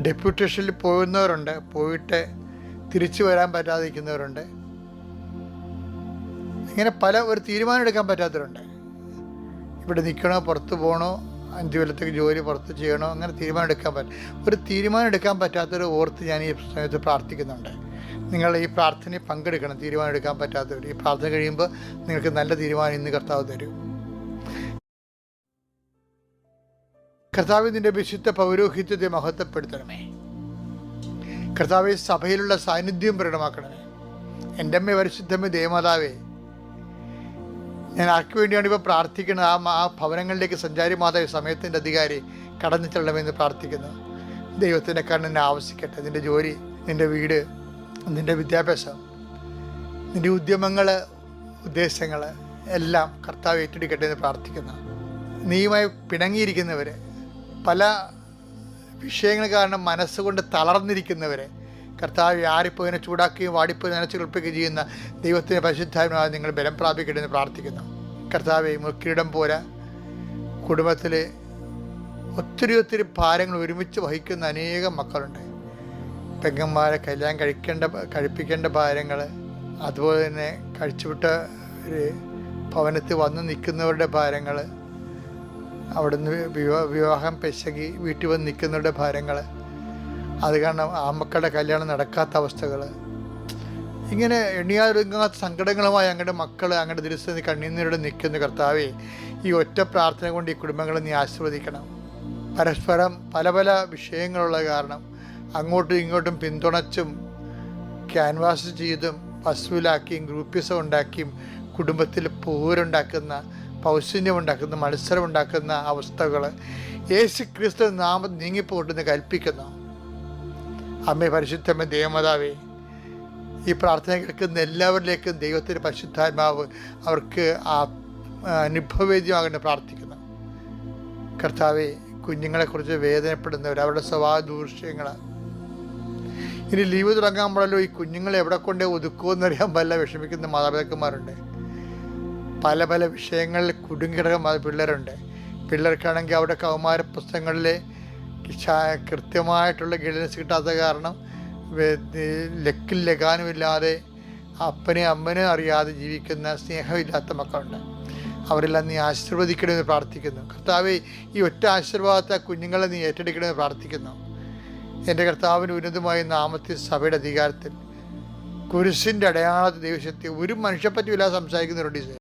ഡെപ്യൂട്ടേഷനിൽ പോകുന്നവരുണ്ട്, പോയിട്ട് തിരിച്ചു വരാൻ പറ്റാതിരിക്കുന്നവരുണ്ട്. ഇങ്ങനെ ഒരു തീരുമാനം എടുക്കാൻ പറ്റാത്തവരുണ്ട്. ഇവിടെ നിൽക്കണോ, പുറത്ത് പോകണോ, 5 കൊല്ലത്തേക്ക് ജോലി പുറത്ത് ചെയ്യണോ, അങ്ങനെ ഒരു തീരുമാനം എടുക്കാൻ പറ്റാത്തൊരു ഓർത്ത് ഞാൻ ഈ സമയത്ത് പ്രാർത്ഥിക്കുന്നുണ്ട്. നിങ്ങൾ ഈ പ്രാർത്ഥനയിൽ പങ്കെടുക്കണം. തീരുമാനം എടുക്കാൻ പറ്റാത്തവർ ഈ പ്രാർത്ഥന കഴിയുമ്പോൾ നിങ്ങൾക്ക് നല്ല തീരുമാനം ഇന്ന് കർത്താവ് തരും. കർത്താവ് നിൻ്റെ വിശുദ്ധ പൗരോഹിത്യത്തെ മഹത്വപ്പെടുത്തണമേ. കർത്താവ് സഭയിലുള്ള സാന്നിധ്യം പ്രകടമാക്കണമേ. എൻ്റെ അമ്മ പരിശുദ്ധമ്മ ദേവമാതാവേ, ഞാൻ ആർക്ക് വേണ്ടിയാണ് ഇപ്പോൾ പ്രാർത്ഥിക്കുന്നത്? ആ ഭവനങ്ങളിലേക്ക് സഞ്ചാരി മാതാവ് സമയത്തിൻ്റെ അധികാരി കടന്നു ചെല്ലണമെന്ന് പ്രാർത്ഥിക്കുന്നു. ദൈവത്തിൻ്റെ കണ്ണിനെ ആവശ്യിക്കട്ടെ. നിൻ്റെ ജോലി, നിൻ്റെ വീട്, നിൻ്റെ വിദ്യാഭ്യാസം, നിൻ്റെ ഉദ്യമങ്ങൾ, ഉദ്ദേശങ്ങൾ എല്ലാം കർത്താവ് ഏറ്റെടുക്കട്ടെ എന്ന് പ്രാർത്ഥിക്കുന്നു. നീയുമായി പിണങ്ങിയിരിക്കുന്നവർ, പല വിഷയങ്ങൾ കാരണം മനസ്സുകൊണ്ട് തളർന്നിരിക്കുന്നവരെ കർത്താവ് ആരിപ്പോയിനെ ചൂടാക്കുകയും വാടിപ്പോയി നനച്ച് കുളിപ്പിക്കുകയും ചെയ്യുന്ന ദൈവത്തിൻ്റെ പരിശുദ്ധാത്മാവ് നിങ്ങൾ ബലം പ്രാപിക്കട്ടെ എന്ന് പ്രാർത്ഥിക്കുന്നു. കർത്താവെ, മുക്കിടം പോരാ കുടുംബത്തിൽ ഒത്തിരി ഭാരങ്ങൾ ഒരുമിച്ച് വഹിക്കുന്ന അനേകം മക്കളുണ്ട്. പെങ്ങന്മാരെ കല്യാണം കഴിപ്പിക്കേണ്ട ഭാരങ്ങൾ, അതുപോലെ തന്നെ കഴിച്ചുവിട്ട ഒരു ഭവനത്തിൽ വന്ന് നിൽക്കുന്നവരുടെ ഭാരങ്ങൾ, അവിടുന്ന് വിവാഹം പെശകി വീട്ടിൽ വന്ന് നിൽക്കുന്നവരുടെ ഭാരങ്ങൾ, അത് കാരണം ആ മക്കളുടെ കല്യാണം നടക്കാത്ത അവസ്ഥകൾ, ഇങ്ങനെ എണ്ണിയാതൊരുങ്ങാത്ത സങ്കടങ്ങളുമായി അങ്ങയുടെ മക്കൾ അങ്ങയുടെ ദിവസം കണ്ണീരോടെ നിൽക്കുന്ന കർത്താവെ, ഈ ഒറ്റ പ്രാർത്ഥന കൊണ്ട് ഈ കുടുംബങ്ങളെ നീ ആശീർവദിക്കണം. പരസ്പരം പല വിഷയങ്ങളുള്ള കാരണം അങ്ങോട്ടും ഇങ്ങോട്ടും പിന്തുണച്ചും ക്യാൻവാസ് ചെയ്തും വസൂലാക്കിയും ഗ്രൂപ്പിസം ഉണ്ടാക്കിയും കുടുംബത്തിൽ പോരുണ്ടാക്കുന്ന, പൗശന്യമുണ്ടാക്കുന്ന, മത്സരമുണ്ടാക്കുന്ന അവസ്ഥകൾ യേശു ക്രിസ്തു നാമം നീങ്ങിപ്പോട്ടെന്ന് കൽപ്പിക്കുന്നു. അമ്മേ പരിശുദ്ധമ്മ ദേവമാതാവേ, ഈ പ്രാർത്ഥന കേൾക്കുന്ന എല്ലാവരിലേക്കും ദൈവത്തിൻ്റെ പരിശുദ്ധാത്മാവ് അവർക്ക് അനുഭവവേദ്യമാകേണ്ട പ്രാർത്ഥിക്കുന്നു. കർത്താവെ, കുഞ്ഞുങ്ങളെക്കുറിച്ച് വേദനപ്പെടുന്നവർ, അവരുടെ സ്വഭാവ ദൂഷ്യങ്ങൾ, ഇനി ലീവ് തുടങ്ങാൻ ഈ കുഞ്ഞുങ്ങളെ എവിടെ കൊണ്ടേ ഒതുക്കുമെന്നറിയാൻ പല വിഷമിക്കുന്ന മാതാപിതാക്കന്മാരുണ്ട്. പല വിഷയങ്ങളിൽ കുടുങ്ങിക്കിടക്കുന്ന പിള്ളേരുണ്ട്. പിള്ളേർക്കാണെങ്കിൽ അവിടെ കൗമാര പുസ്തകങ്ങളിലെ കൃത്യമായിട്ടുള്ള ഗൈഡൻസ് കിട്ടാത്ത കാരണം ലക്കിൽ ലഗാനുമില്ലാതെ അപ്പനെയും അമ്മനെയും അറിയാതെ ജീവിക്കുന്ന സ്നേഹമില്ലാത്ത മക്കളുണ്ട്. അവരെല്ലാം നീ ആശീർവദിക്കണമെന്ന് പ്രാർത്ഥിക്കുന്നു. കർത്താവെ, ഈ ഒറ്റ ആശീർവാദത്തെ കുഞ്ഞുങ്ങളെ നീ ഏറ്റെടുക്കണമെന്ന് പ്രാർത്ഥിക്കുന്നു. എൻ്റെ കർത്താവിൻ്റെ ഉന്നതമായ നാമത്തിൽ സഭയുടെ അധികാരത്തിൽ കുരിശിൻ്റെ അടയാളത്തിൽ ദൈവശക്തി ഒരു മനുഷ്യപ്പറ്റിയില്ലാതെ സംസാരിക്കുന്നവരുണ്ട്.